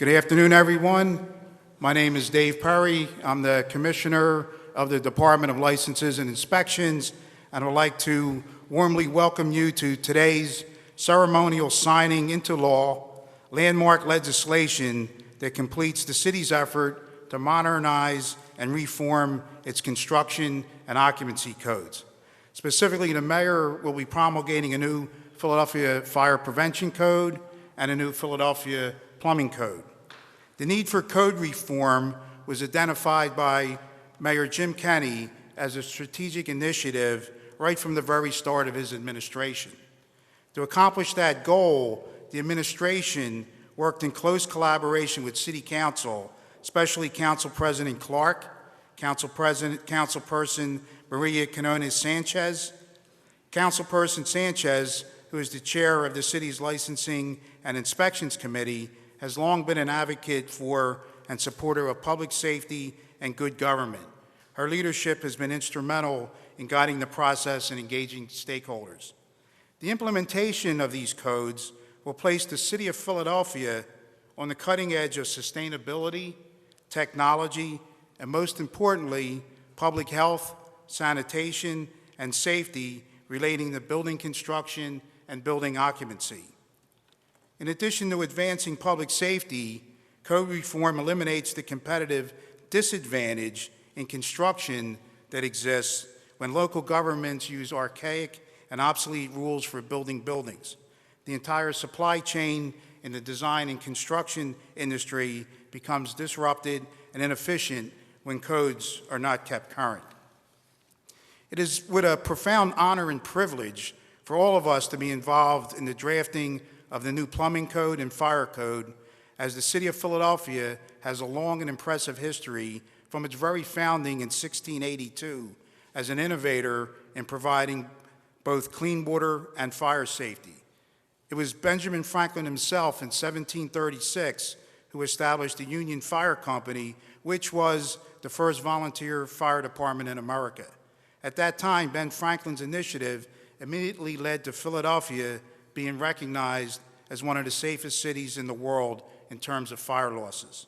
Good afternoon, everyone. My name is Dave Perry. I'm the Commissioner of the Department of Licenses and Inspections, and I'd like to warmly welcome you to today's ceremonial signing into law landmark legislation that completes the city's effort to modernize and reform its construction and occupancy codes. Specifically, the mayor will be promulgating a new Philadelphia Fire Prevention Code and a new Philadelphia Plumbing Code. The need for code reform was identified by Mayor Jim Kenney as a strategic initiative right from the very start of his administration. To accomplish that goal, the administration worked in close collaboration with City Council, especially Council President Clark, Councilperson Maria Quinones Sanchez. Councilperson Sanchez, who is the chair of the city's Licensing and Inspections Committee, has long been an advocate for and supporter of public safety and good government. Her leadership has been instrumental in guiding the process and engaging stakeholders. The implementation of these codes will place the City of Philadelphia on the cutting edge of sustainability, technology, and most importantly, public health, sanitation, and safety relating to building construction and building occupancy. In addition to advancing public safety, code reform eliminates the competitive disadvantage in construction that exists when local governments use archaic and obsolete rules for building buildings. The entire supply chain in the design and construction industry becomes disrupted and inefficient when codes are not kept current. It is with a profound honor and privilege for all of us to be involved in the drafting of the new Plumbing Code and Fire Code, as the City of Philadelphia has a long and impressive history from its very founding in 1682 as an innovator in providing both clean water and fire safety. It was Benjamin Franklin himself in 1736 who established the Union Fire Company, which was the first volunteer fire department in America. At that time, Ben Franklin's initiative immediately led to Philadelphia being recognized as one of the safest cities in the world in terms of fire losses.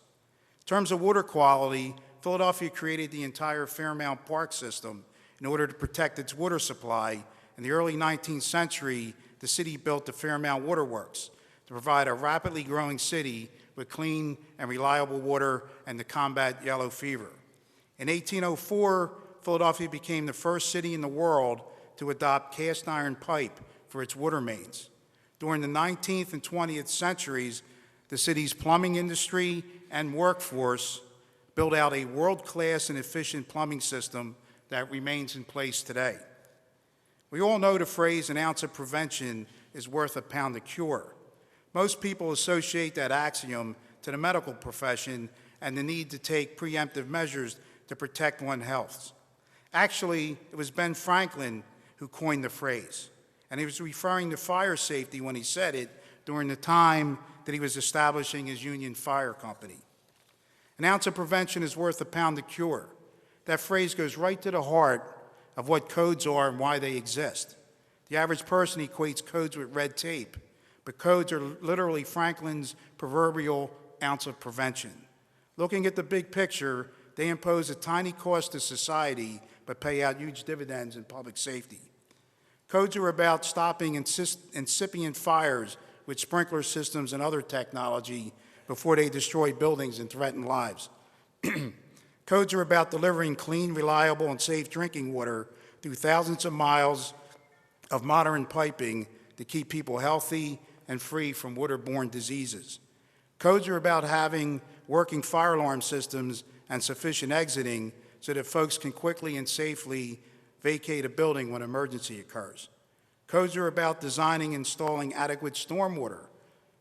In terms of water quality, Philadelphia created the entire Fairmount Park system in order to protect its water supply. In the early 19th century, the city built the Fairmount Water Works to provide a rapidly growing city with clean and reliable water and to combat yellow fever. In 1804, Philadelphia became the first city in the world to adopt cast iron pipe for its water mains. During the 19th and 20th centuries, the city's plumbing industry and workforce built out a world-class and efficient plumbing system that remains in place today. We all know the phrase, "an ounce of prevention is worth a pound of cure." Most people associate that axiom to the medical profession and the need to take preemptive measures to protect one's health. Actually, it was Ben Franklin who coined the phrase, and he was referring to fire safety when he said it during the time that he was establishing his Union Fire Company. An ounce of prevention is worth a pound of cure. That phrase goes right to the heart of what codes are and why they exist. The average person equates codes with red tape, but codes are literally Franklin's proverbial ounce of prevention. Looking at the big picture, they impose a tiny cost to society, but pay out huge dividends in public safety. Codes are about stopping incipient fires with sprinkler systems and other technology before they destroy buildings and threaten lives. Codes are about delivering clean, reliable, and safe drinking water through thousands of miles of modern piping to keep people healthy and free from waterborne diseases. Codes are about having working fire alarm systems and sufficient exiting so that folks can quickly and safely vacate a building when an emergency occurs. Codes are about designing and installing adequate stormwater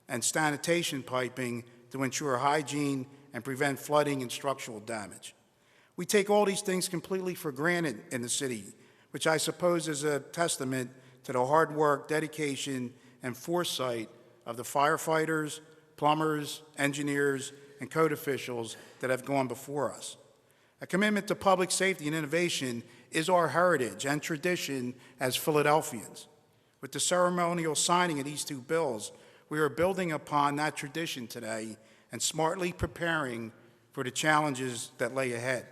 and sanitation piping to ensure hygiene and prevent flooding and structural damage. We take all these things completely for granted in the city, which I suppose is a testament to the hard work, dedication, and foresight of the firefighters, plumbers, engineers, and code officials that have gone before us. A commitment to public safety and innovation is our heritage and tradition as Philadelphians. With the ceremonial signing of these two bills, we are building upon that tradition today and smartly preparing for the challenges that lay ahead.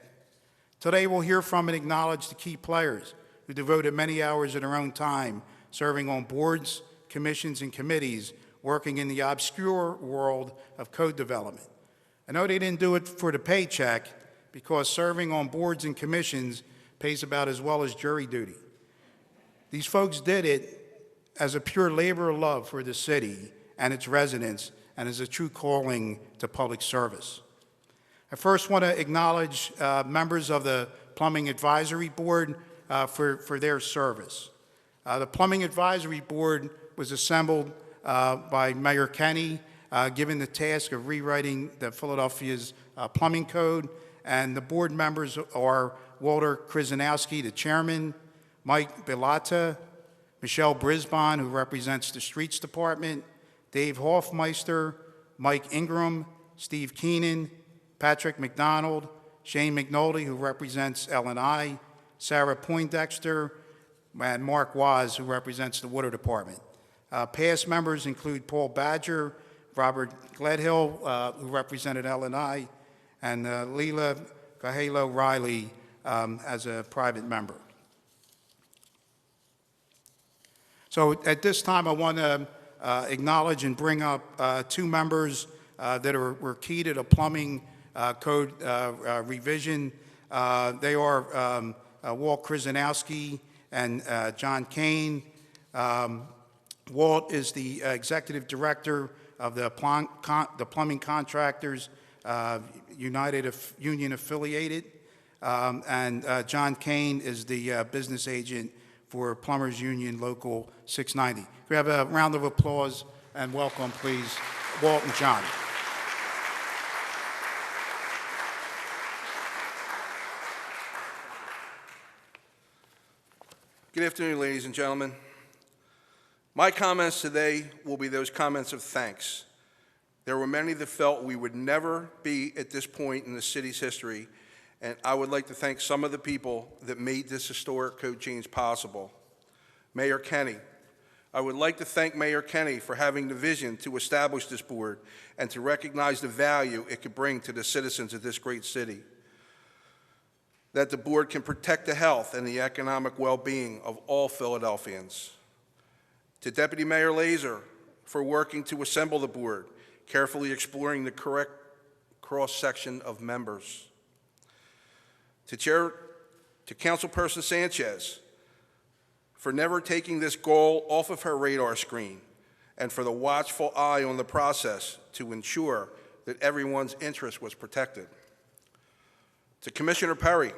Today, we'll hear from and acknowledge the key players who devoted many hours of their own time serving on boards, commissions, and committees, working in the obscure world of code development. I know they didn't do it for the paycheck, because serving on boards and commissions pays about as well as jury duty. These folks did it as a pure labor of love for the city and its residents, and as a true calling to public service. I first want to acknowledge members of the Plumbing Advisory Board for their service. The Plumbing Advisory Board was assembled by Mayor Kenny, given the task of rewriting the Philadelphia's plumbing code, and the board members are Walter Krzyzanowski, the chairman, Mike Belata, Michelle Brisbane, who represents the Streets Department, Dave Hoffmeister, Mike Ingram, Steve Keenan, Patrick McDonald, Shane McNulty, who represents L&I, Sarah Poindexter, and Mark Waz, who represents the Water Department. Past members include Paul Badger, Robert Gledhill, who represented L&I, and Leela Cahalo Riley as a private member. So at this time, I want to acknowledge and bring up two members that were key to the plumbing code revision. They are Walt Krzyzanowski and John Kane. Walt is the executive director of the Plumbing Contractors United Union Affiliated, and John Kane is the business agent for Plumbers Union Local 690. Can we have a round of applause and welcome, please, Walt and John. Good afternoon, ladies and gentlemen. My comments today will be those comments of thanks. There were many that felt we would never be at this point in the city's history, and I would like to thank some of the people that made this historic code change possible. Mayor Kenny. I would like to thank Mayor Kenny for having the vision to establish this board and to recognize the value it could bring to the citizens of this great city. That the board can protect the health and the economic well-being of all Philadelphians. To Deputy Mayor Laser for working to assemble the board, carefully exploring the correct cross-section of members. To Councilperson Sanchez for never taking this goal off of her radar screen and for the watchful eye on the process to ensure that everyone's interest was protected. To Commissioner Perry.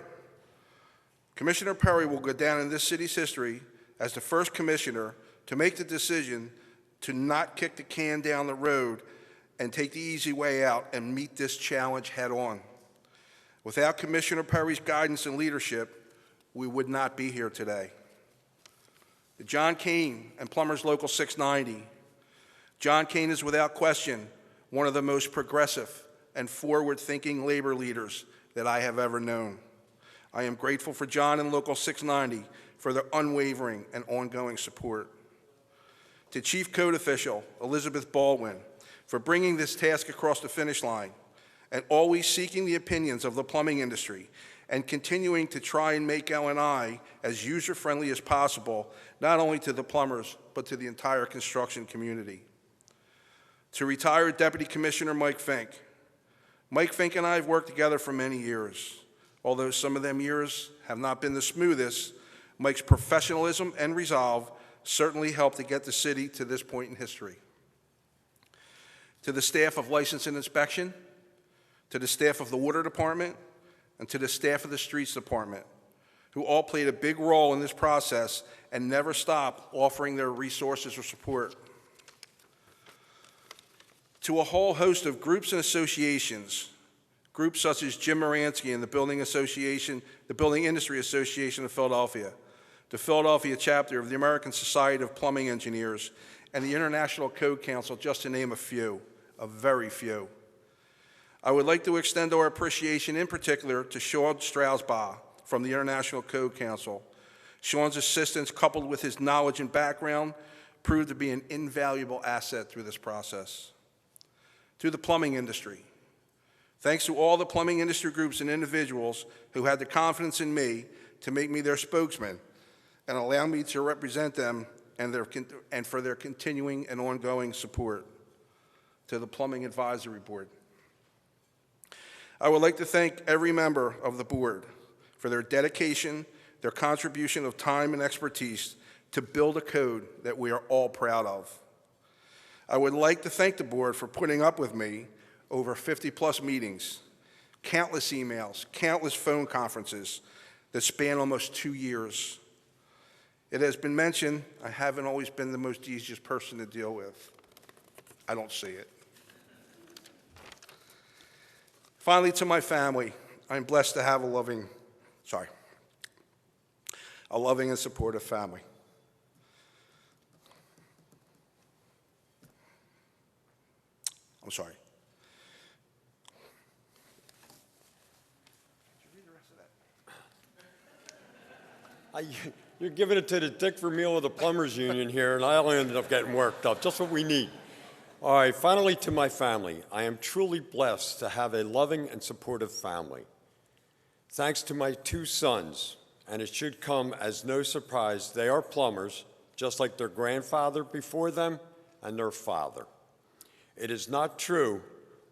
Commissioner Perry will go down in this city's history as the first commissioner to make the decision to not kick the can down the road and take the easy way out and meet this challenge head on. Without Commissioner Perry's guidance and leadership, we would not be here today. To John Kane and Plumbers Local 690. John Kane is without question one of the most progressive and forward-thinking labor leaders that I have ever known. I am grateful for John and Local 690 for their unwavering and ongoing support. To Chief Code Official Elizabeth Baldwin for bringing this task across the finish line and always seeking the opinions of the plumbing industry and continuing to try and make L&I as user-friendly as possible, not only to the plumbers, but to the entire construction community. To retired Deputy Commissioner Mike Fink. Mike Fink and I have worked together for many years. Although some of them years have not been the smoothest, Mike's professionalism and resolve certainly helped to get the city to this point in history. To the staff of License and Inspection, to the staff of the Water Department, and to the staff of the Streets Department, who all played a big role in this process and never stopped offering their resources or support. To a whole host of groups and associations, groups such as Jim Moransky and the Building Industry Association of Philadelphia, the Philadelphia chapter of the American Society of Plumbing Engineers, and the International Code Council, just to name a few, a very few. I would like to extend our appreciation in particular to Sean Strausbaugh from the International Code Council. Sean's assistance, coupled with his knowledge and background, proved to be an invaluable asset through this process. to the plumbing industry. Thanks to all the plumbing industry groups and individuals who had the confidence in me to make me their spokesman and allow me to represent them and for their continuing and ongoing support. To the Plumbing Advisory Board. I would like to thank every member of the board for their dedication, their contribution of time and expertise to build a code that we are all proud of. I would like to thank the board for putting up with me over 50-plus meetings, countless emails, countless phone conferences that span almost 2 years. It has been mentioned I haven't always been the most easiest person to deal with. I don't see it. Finally, to my family, I'm blessed to have a loving and supportive family. I'm sorry. You're giving it to the Dick Vermeil of the Plumbers Union here, and I only ended up getting worked up. Just what we need. All right, finally to my family. I am truly blessed to have a loving and supportive family. Thanks to my 2 sons, and it should come as no surprise, they are plumbers, just like their grandfather before them and their father. It is not true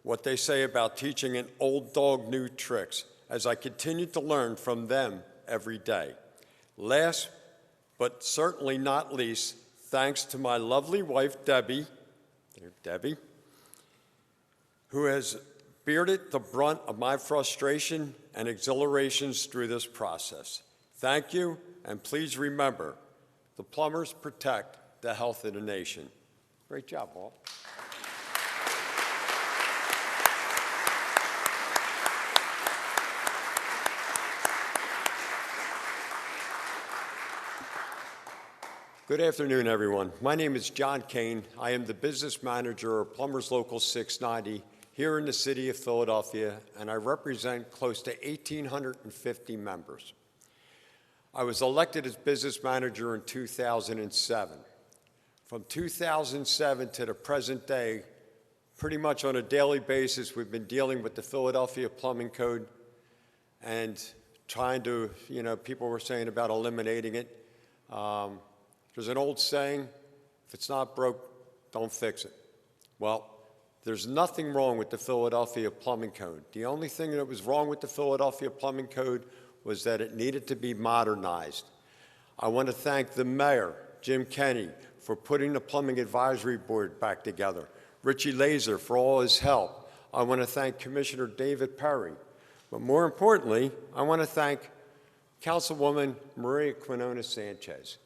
what they say about teaching an old dog new tricks, as I continue to learn from them every day. Last, but certainly not least, thanks to my lovely wife, Debbie, who has bearded the brunt of my frustration and exhilarations through this process. Thank you, and please remember, the plumbers protect the health of the nation. Great job, Walt. Good afternoon, everyone. My name is John Kane. I am the business manager of Plumbers Local 690 here in the city of Philadelphia, and I represent close to 1,850 members. I was elected as business manager in 2007. From 2007 to the present day, pretty much on a daily basis, we've been dealing with the Philadelphia Plumbing Code and trying to, people were saying about eliminating it. There's an old saying, if it's not broke, don't fix it. Well, there's nothing wrong with the Philadelphia Plumbing Code. The only thing that was wrong with the Philadelphia Plumbing Code was that it needed to be modernized. I want to thank the mayor, Jim Kenney, for putting the Plumbing Advisory Board back together, Richie Laser for all his help. I want to thank Commissioner David Perry. But more importantly, I want to thank Councilwoman Maria Quinona Sanchez.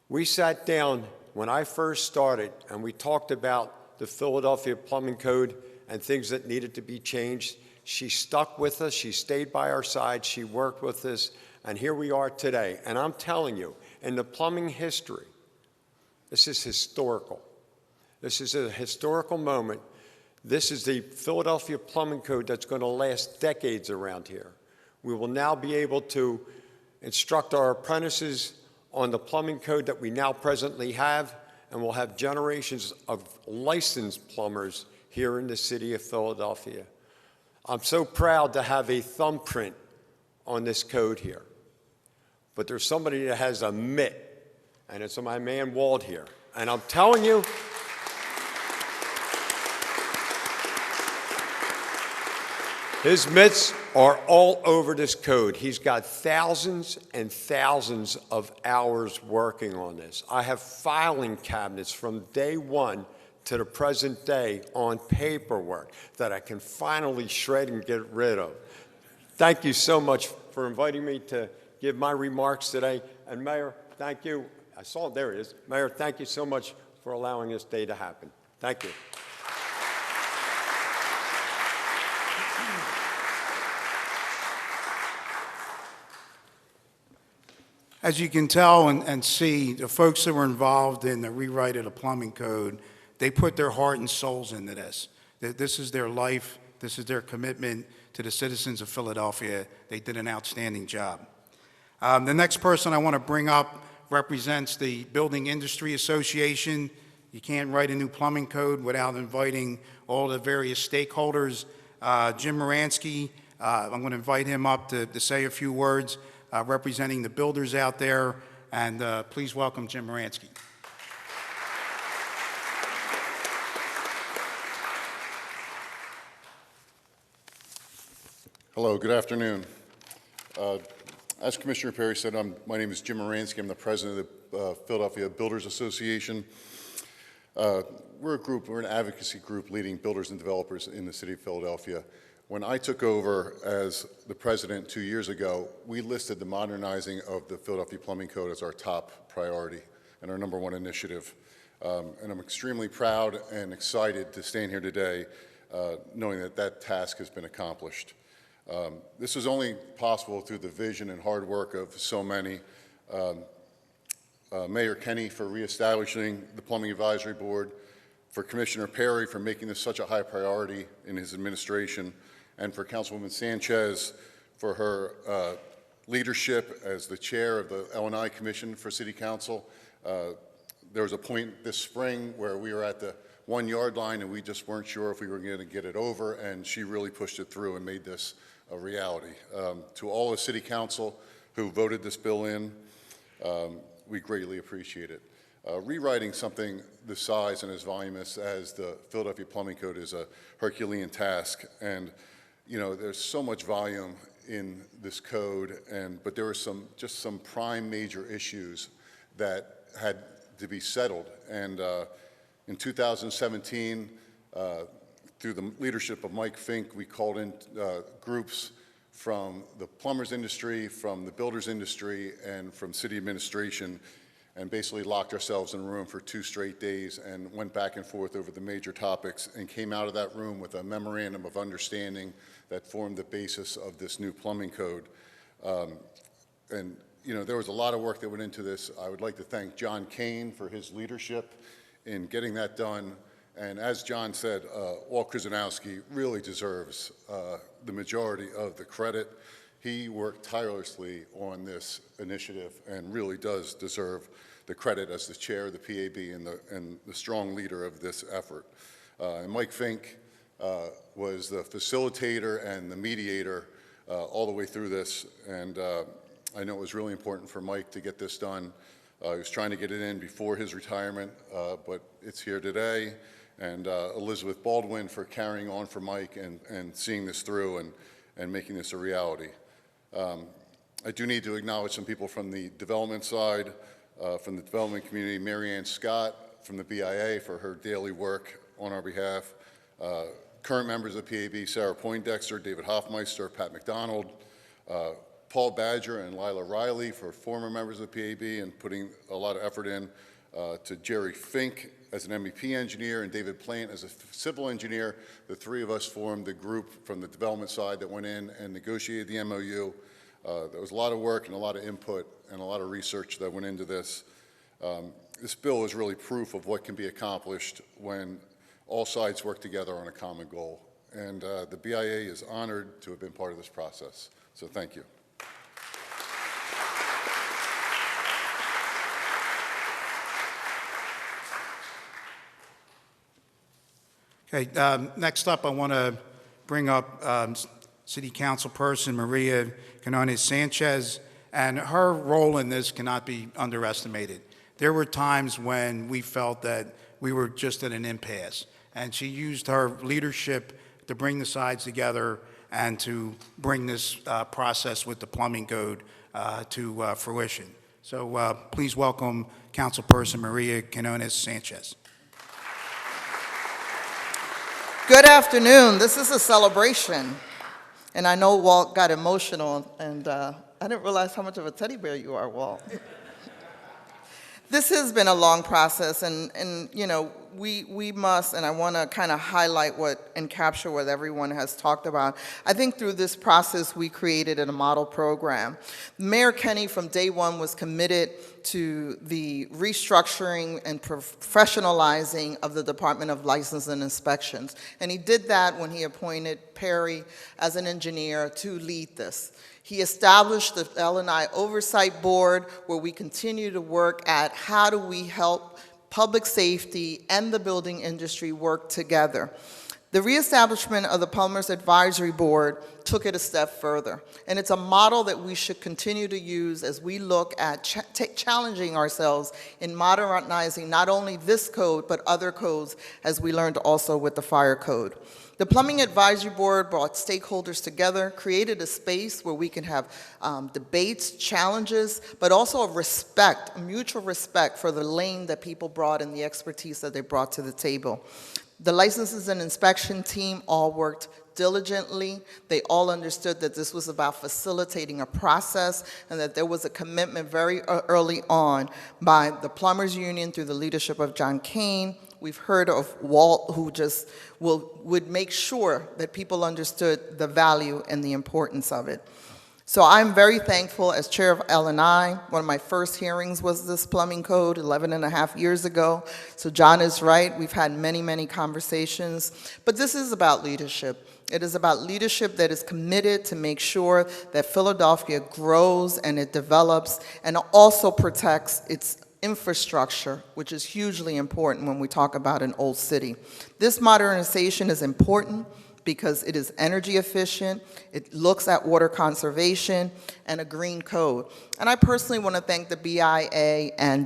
We sat down when I first started and we talked about the Philadelphia Plumbing Code and things that needed to be changed. She stuck with us, she stayed by our side, she worked with us, and here we are today. And I'm telling you, in the plumbing history, this is historical. This is a historical moment. This is the Philadelphia Plumbing Code that's going to last decades around here. We will now be able to instruct our apprentices on the plumbing code that we now presently have, and we'll have generations of licensed plumbers here in the city of Philadelphia. I'm so proud to have a thumbprint on this code here. But there's somebody that has a mitt, and it's my man Walt here. And I'm telling you, his mitts are all over this code. He's got thousands and thousands of hours working on this. I have filing cabinets from day one to the present day on paperwork that I can finally shred and get rid of. Thank you so much for inviting me to give my remarks today. And Mayor, thank you. I saw it, there it is. Mayor, thank you so much for allowing this day to happen. Thank you. As you can tell and see, the folks that were involved in the rewrite of the plumbing code, they put their heart and souls into this. This is their life. This is their commitment to the citizens of Philadelphia. They did an outstanding job. The next person I want to bring up represents the Building Industry Association. You can't write a new plumbing code without inviting all the various stakeholders. Jim Moransky, I'm going to invite him up to say a few words representing the builders out there, and please welcome Jim Moransky. Hello, good afternoon. As Commissioner Perry said, my name is Jim Moransky. I'm the president of the Philadelphia Builders Association. We're an advocacy group leading builders and developers in the city of Philadelphia. When I took over as the president 2 years ago, we listed the modernizing of the Philadelphia Plumbing Code as our top priority and our #1 initiative. And I'm extremely proud and excited to stand here today knowing that that task has been accomplished. This was only possible through the vision and hard work of so many. Mayor Kenny for reestablishing the Plumbing Advisory Board, for Commissioner Perry for making this such a high priority in his administration, and for Councilwoman Sanchez for her leadership as the chair of the L&I Commission for City Council. There was a point this spring where we were at the 1 yard line and we just weren't sure if we were going to get it over, and she really pushed it through and made this a reality. To all of City Council who voted this bill in, we greatly appreciate it. Rewriting something this size and as voluminous as the Philadelphia Plumbing Code is a Herculean task, and you know there's so much volume in this code, but there were just some prime major issues that had to be settled. And in 2017, through the leadership of Mike Fink, we called in groups from the plumbers industry, from the builders industry, and from city administration, and basically locked ourselves in a room for 2 straight days and went back and forth over the major topics and came out of that room with a memorandum of understanding that formed the basis of this new plumbing code. And you know, there was a lot of work that went into this. I would like to thank John Kane for his leadership in getting that done. And as John said, Walt Krzyzanowski really deserves the majority of the credit. He worked tirelessly on this initiative and really does deserve the credit as the chair of the PAB and the strong leader of this effort. And Mike Fink was the facilitator and the mediator all the way through this. And I know it was really important for Mike to get this done. He was trying to get it in before his retirement, but it's here today. And Elizabeth Baldwin for carrying on for Mike and seeing this through and making this a reality. I do need to acknowledge some people from the development side, from the development community, Mary Ann Scott from the BIA for her daily work on our behalf, current members of PAB, Sarah Poindexter, David Hoffmeister, Pat McDonald, Paul Badger and Lila Riley for former members of PAB and putting a lot of effort in, to Jerry Fink as an MEP engineer and David Plant as a civil engineer. The 3 of us formed the group from the development side that went in and negotiated the MOU. There was a lot of work and a lot of input and a lot of research that went into this. This bill is really proof of what can be accomplished when all sides work together on a common goal. And the BIA is honored to have been part of this process. So thank you. Okay, next up, I want to bring up City Council Person Maria Quinones Sanchez, and her role in this cannot be underestimated. There were times when we felt that we were just at an impasse, and she used her leadership to bring the sides together and to bring this process with the plumbing code to fruition. So please welcome Councilperson Maria Quinones Sanchez. Good afternoon. This is a celebration. And I know Walt got emotional, and I didn't realize how much of a teddy bear you are, Walt. This has been a long process, and you know, we must, and I want to kind of highlight what and capture what everyone has talked about. I think through this process, we created a model program. Mayor Kenny, from day one, was committed to the restructuring and professionalizing of the Department of License and Inspections. And he did that when he appointed Perry as an engineer to lead this. He established the L&I Oversight Board, where we continue to work at how do we help public safety, and the building industry work together. The reestablishment of the Plumbers Advisory Board took it a step further, and it's a model that we should continue to use as we look at challenging ourselves in modernizing not only this code, but other codes, as we learned also with the fire code. The Plumbing Advisory Board brought stakeholders together, created a space where we can have debates, challenges, but also a mutual respect for the lane that people brought and the expertise that they brought to the table. The licenses and inspection team all worked diligently. They all understood that this was about facilitating a process and that there was a commitment very early on by the Plumbers Union through the leadership of John Kane. We've heard of Walt, who just would make sure that people understood the value and the importance of it. So I'm very thankful as chair of L&I. One of my first hearings was this plumbing code 11 and a half years ago. So John is right. We've had many, many conversations. But this is about leadership. It is about leadership that is committed to make sure that Philadelphia grows and it develops and also protects its infrastructure, which is hugely important when we talk about an old city. This modernization is important because it is energy efficient, it looks at water conservation, and a green code. And I personally want to thank the BIA and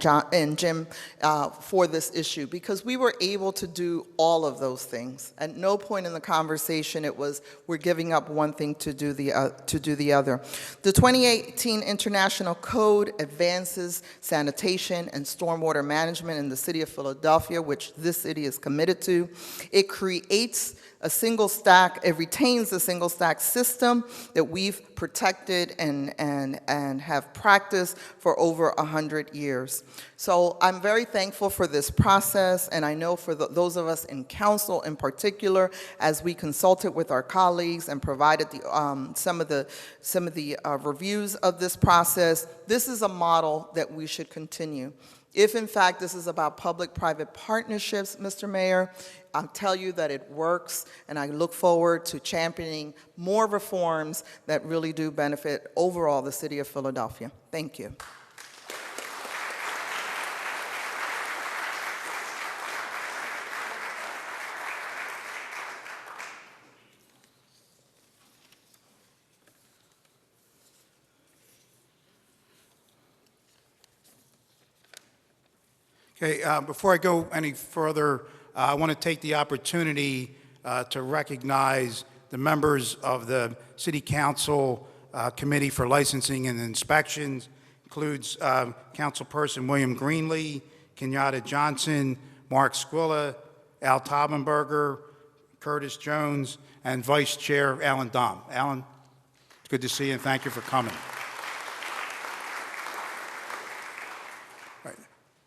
Jim for this issue, because we were able to do all of those things. At no point in the conversation it was, we're giving up one thing to do the other. The 2018 International Code advances sanitation and stormwater management in the city of Philadelphia, which this city is committed to. It creates a single stack, it retains a single stack system that we've protected and have practiced for over 100 years. So I'm very thankful for this process, and I know for those of us in council in particular, as we consulted with our colleagues and provided some of the reviews of this process, this is a model that we should continue. If, in fact, this is about public-private partnerships, Mr. Mayor, I'll tell you that it works, and I look forward to championing more reforms that really do benefit overall the city of Philadelphia. Thank you. Okay, before I go any further, I want to take the opportunity to recognize the members of the City Council Committee for Licensing and Inspections. Includes Councilperson William Greenlee, Kenyatta Johnson, Mark Squilla, Al Taubenberger, Curtis Jones, and Vice Chair Alan Dom. Alan, it's good to see you, and thank you for coming.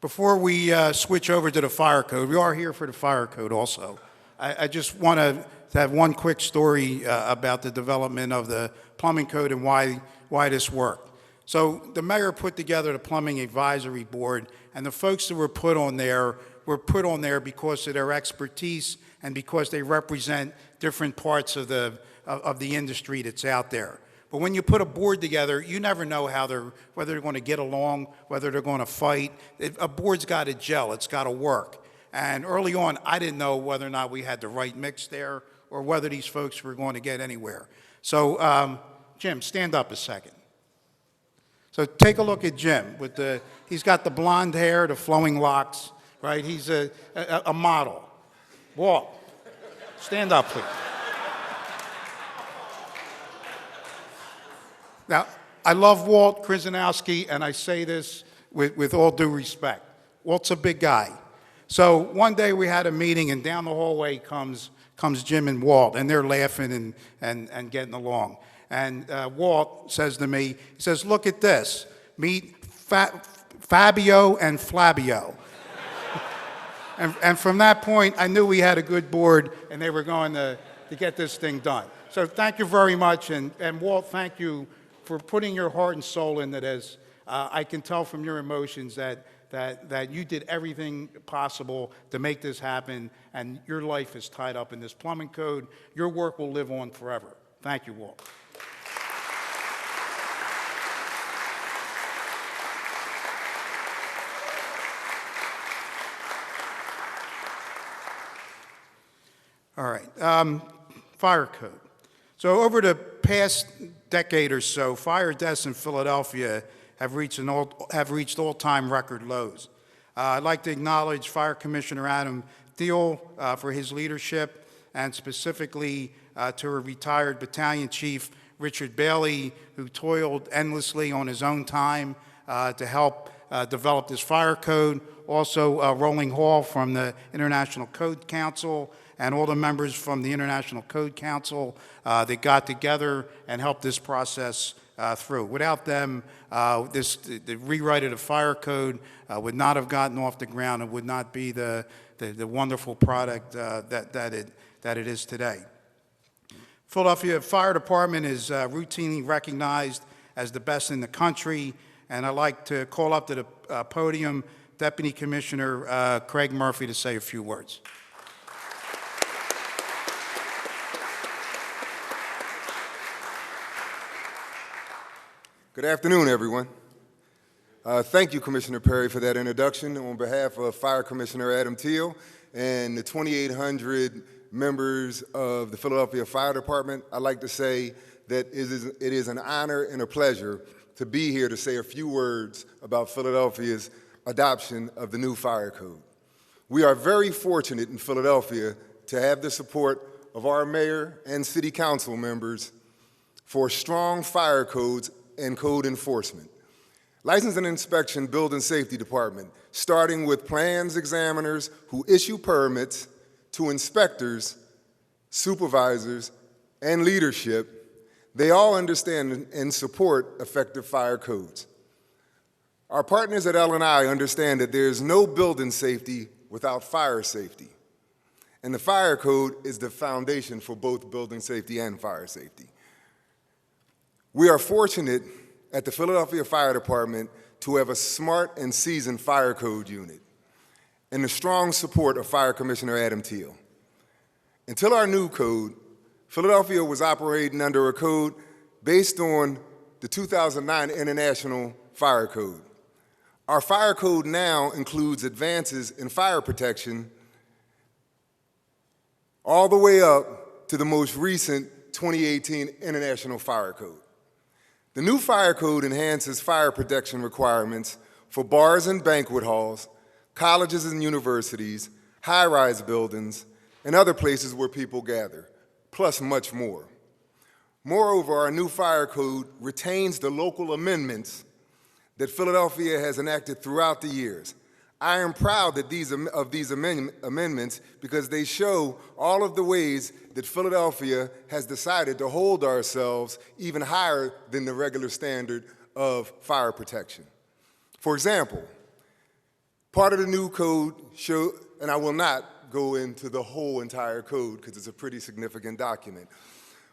Before we switch over to the fire code, we are here for the fire code also. I just want to have one quick story about the development of the plumbing code and why this worked. So the mayor put together the Plumbing Advisory Board, and the folks that were put on there because of their expertise and because they represent different parts of the industry that's out there. But when you put a board together, you never know whether they're going to get along, whether they're going to fight. A board's got to gel. It's got to work. And early on, I didn't know whether or not we had the right mix there or whether these folks were going to get anywhere. So, Jim, stand up a second. So take a look at Jim. He's got the blonde hair, the flowing locks, right? He's a model. Walt, stand up, please. Now, I love Walt Krzyzanowski, and I say this with all due respect. Walt's a big guy. So one day we had a meeting, and down the hallway comes Jim and Walt, and they're laughing and getting along. And Walt says to me, he says, "Look at this. Meet Fabio and Flabio." and from that point, I knew we had a good board, and they were going to get this thing done. So thank you very much, and Walt, thank you for putting your heart and soul into this. I can tell from your emotions that you did everything possible to make this happen, and your life is tied up in this plumbing code. Your work will live on forever. Thank you, Walt. All right. Fire code. So over the past decade or so, fire deaths in Philadelphia have reached all-time record lows. I'd like to acknowledge Fire Commissioner Adam Thiel for his leadership, and specifically to a retired battalion chief, Richard Bailey, who toiled endlessly on his own time to help develop this fire code. Also, Rolling Hall from the International Code Council, and all the members from the International Code Council that got together and helped this process through. Without them, the rewrite of the fire code would not have gotten off the ground and would not be the wonderful product that it is today. Philadelphia Fire Department is routinely recognized as the best in the country, and I'd like to call up to the podium Deputy Commissioner Craig Murphy to say a few words. Good afternoon, everyone. Thank you, Commissioner Perry, for that introduction. On behalf of Fire Commissioner Adam Thiel and the 2,800 members of the Philadelphia Fire Department, I'd like to say that it is an honor and a pleasure to be here to say a few words about Philadelphia's adoption of the new fire code. We are very fortunate in Philadelphia to have the support of our mayor and city council members for strong fire codes and code enforcement. License and Inspection Building Safety Department, starting with plans examiners who issue permits to inspectors, supervisors, and leadership, they all understand and support effective fire codes. Our partners at L&I understand that there is no building safety without fire safety, and the fire code is the foundation for both building safety and fire safety. We are fortunate at the Philadelphia Fire Department to have a smart and seasoned fire code unit and the strong support of Fire Commissioner Adam Thiel. Until our new code, Philadelphia was operating under a code based on the 2009 International Fire Code. Our fire code now includes advances in fire protection all the way up to the most recent 2018 International Fire Code. The new fire code enhances fire protection requirements for bars and banquet halls, colleges and universities, high-rise buildings, and other places where people gather, plus much more. Moreover, our new fire code retains the local amendments that Philadelphia has enacted throughout the years. I am proud that these amendments because they show all of the ways that Philadelphia has decided to hold ourselves even higher than the regular standard of fire protection. For example, part of the new code and I will not go into the whole entire code because it's a pretty significant document,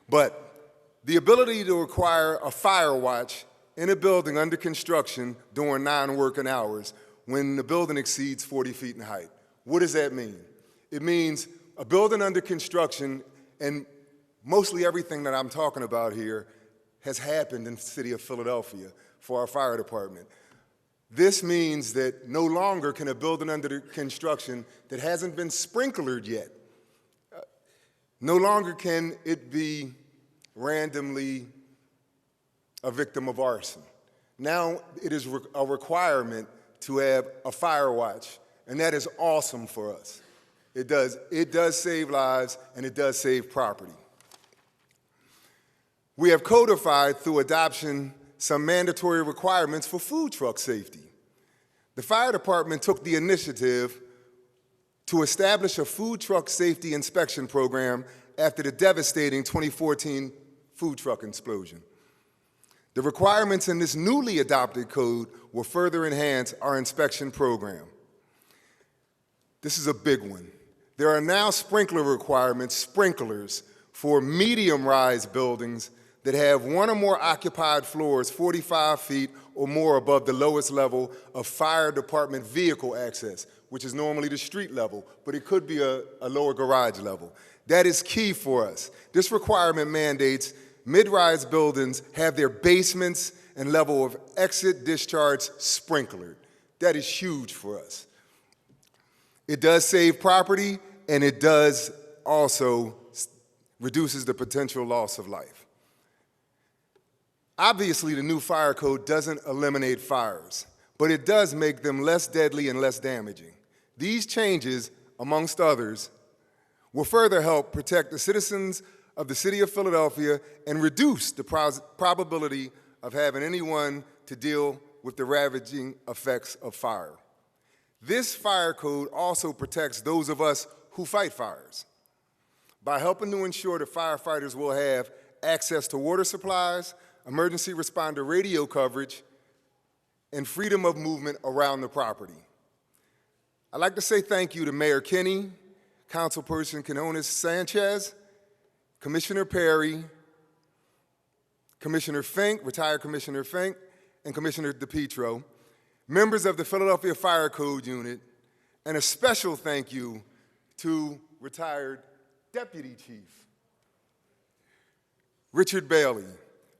but the ability to require a fire watch in a building under construction during non-working hours when the building exceeds 40 feet in height. What does that mean? It means a building under construction, and mostly everything that I'm talking about here has happened in the city of Philadelphia for our fire department. This means that no longer can a building under construction that hasn't been sprinklered yet, no longer can it be randomly a victim of arson. Now it is a requirement to have a fire watch, and that is awesome for us. It does save lives, and it does save property. We have codified through adoption some mandatory requirements for food truck safety. The fire department took the initiative to establish a food truck safety inspection program after the devastating 2014 food truck explosion. The requirements in this newly adopted code will further enhance our inspection program. This is a big one. There are now sprinkler requirements, sprinklers, for medium-rise buildings that have one or more occupied floors 45 feet or more above the lowest level of fire department vehicle access, which is normally the street level, but it could be a lower garage level. That is key for us. This requirement mandates mid-rise buildings have their basements and level of exit discharge sprinklered. That is huge for us. It does save property, and it does also reduces the potential loss of life. Obviously, the new fire code doesn't eliminate fires, but it does make them less deadly and less damaging. These changes, amongst others, will further help protect the citizens of the city of Philadelphia and reduce the probability of having anyone to deal with the ravaging effects of fire. This fire code also protects those of us who fight fires by helping to ensure that firefighters will have access to water supplies, emergency responder radio coverage, and freedom of movement around the property. I'd like to say thank you to Mayor Kinney, Councilperson Quinones Sanchez, Commissioner Perry, Commissioner Fink, retired Commissioner Fink, and Commissioner DePietro, members of the Philadelphia Fire Code Unit, and a special thank you to retired Deputy Chief Richard Bailey,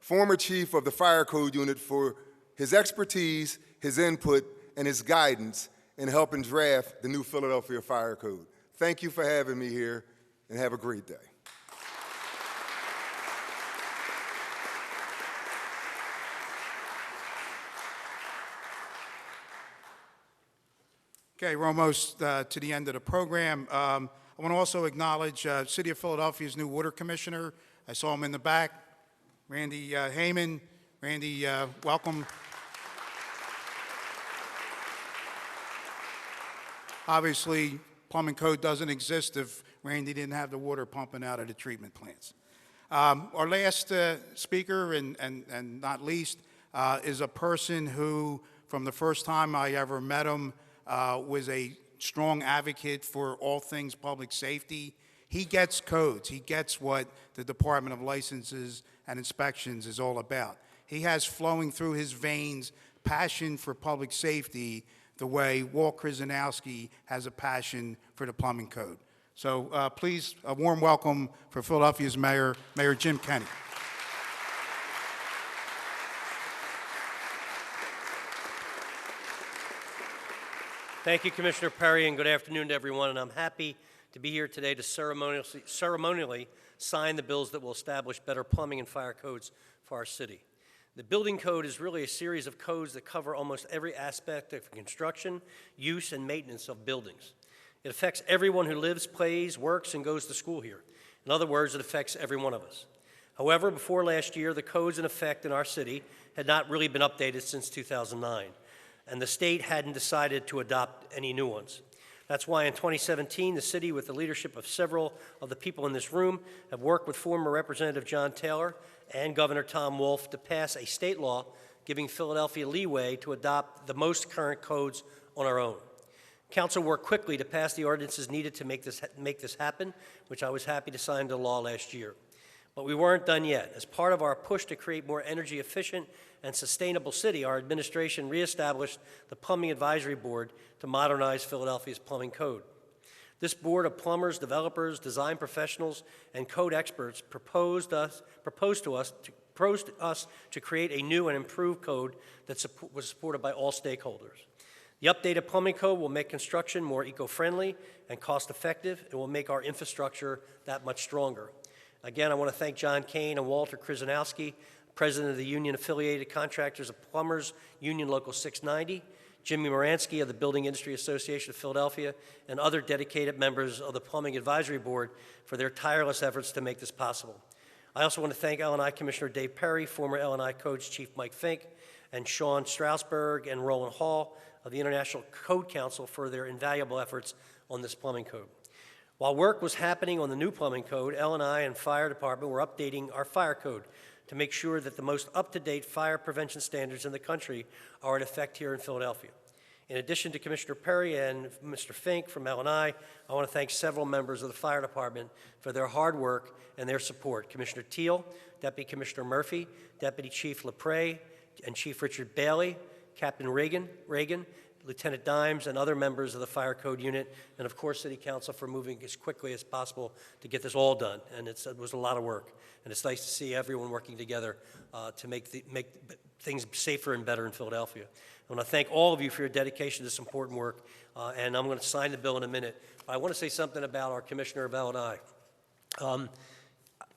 former Chief of the Fire Code Unit, for his expertise, his input, and his guidance in helping draft the new Philadelphia Fire Code. Thank you for having me here, and have a great day. Okay, we're almost to the end of the program. I want to also acknowledge City of Philadelphia's new water commissioner. I saw him in the back, Randy Heyman. Randy, welcome. Obviously, plumbing code doesn't exist if Randy didn't have the water pumping out of the treatment plants. Our last speaker, and not least, is a person who, from the first time I ever met him, was a strong advocate for all things public safety. He gets codes. He gets what the Department of Licenses and Inspections is all about. He has flowing through his veins passion for public safety the way Walt Krzyzanowski has a passion for the plumbing code. So please, a warm welcome for Philadelphia's Mayor, Mayor Jim Kenney. Thank you, Commissioner Perry, and good afternoon to everyone. And I'm happy to be here today to ceremonially sign the bills that will establish better plumbing and fire codes for our city. The building code is really a series of codes that cover almost every aspect of construction, use, and maintenance of buildings. It affects everyone who lives, plays, works, and goes to school here. In other words, it affects every one of us. However, before last year, the codes in effect in our city had not really been updated since 2009. And the state hadn't decided to adopt any new ones. That's why in 2017, the city, with the leadership of several of the people in this room, have worked with former Representative John Taylor and Governor Tom Wolf to pass a state law giving Philadelphia leeway to adopt the most current codes on our own. Council worked quickly to pass the ordinances needed to make this happen, which I was happy to sign into law last year. But we weren't done yet. As part of our push to create more energy efficient and sustainable city, our administration reestablished the Plumbing Advisory Board to modernize Philadelphia's plumbing code. This board of plumbers, developers, design professionals, and code experts proposed to us to create a new and improved code that was supported by all stakeholders. The updated plumbing code will make construction more eco-friendly and cost-effective. It will make our infrastructure that much stronger. Again, I want to thank John Kane and Walter Krzyzanowski, President of the Union Affiliated Contractors of Plumbers, Union Local 690, Jimmy Moransky of the Building Industry Association of Philadelphia, and other dedicated members of the Plumbing Advisory Board for their tireless efforts to make this possible. I also want to thank L&I Commissioner Dave Perry, former L&I Codes Chief Mike Fink, and Sean Strasberg and Roland Hall of the International Code Council for their invaluable efforts on this plumbing code. While work was happening on the new plumbing code, L&I and Fire Department were updating our fire code to make sure that the most up-to-date fire prevention standards in the country are in effect here in Philadelphia. In addition to Commissioner Perry and Mr. Fink from L&I want to thank several members of the Fire Department for their hard work and their support. Commissioner Teal, Deputy Commissioner Murphy, Deputy Chief LaPrey, and Chief Richard Bailey, Captain Reagan, Lieutenant Dimes, and other members of the Fire Code Unit, and of course City Council for moving as quickly as possible to get this all done. And it was a lot of work. And it's nice to see everyone working together to make things safer and better in Philadelphia. I want to thank all of you for your dedication to this important work, and I'm going to sign the bill in a minute. But I want to say something about our Commissioner of L&I.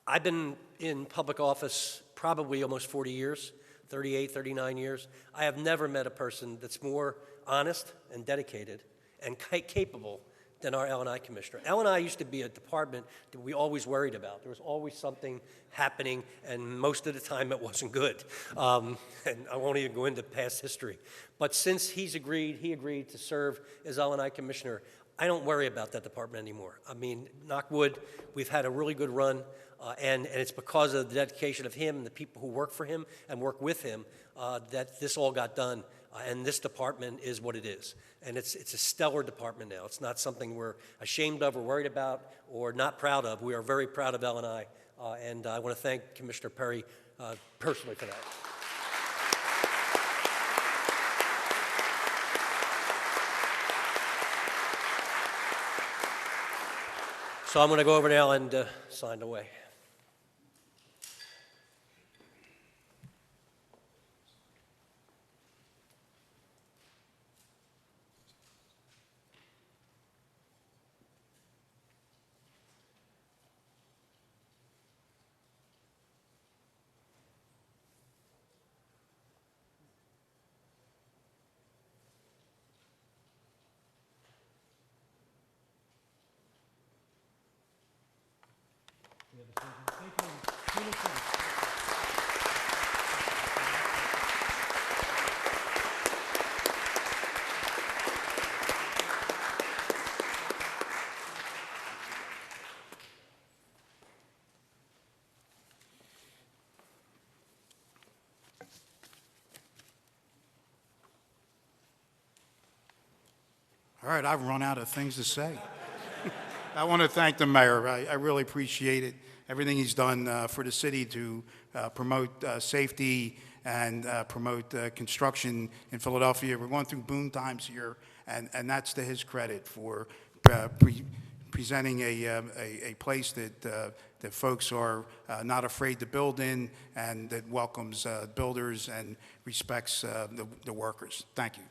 I've been in public office probably almost 40 years, 38, 39 years. I have never met a person that's more honest and dedicated and capable than our L&I Commissioner. L&I used to be a department that we always worried about. There was always something happening, and most of the time it wasn't good. And I won't even go into past history. But since he agreed to serve as L&I Commissioner, I don't worry about that department anymore. I mean, knock wood, we've had a really good run, and it's because of the dedication of him and the people who work for him and work with him that this all got done, and this department is what it is. And it's a stellar department now. It's not something we're ashamed of or worried about or not proud of. We are very proud of L&I, and I want to thank Commissioner Perry personally for that. So I'm going to go over now and sign away. All right, I've run out of things to say. I want to thank the mayor. I really appreciate it, everything he's done for the city to promote safety and promote construction in Philadelphia. We're going through boom times here, and that's to his credit for presenting a place that folks are not afraid to build in and that welcomes builders and respects the workers. Thank you.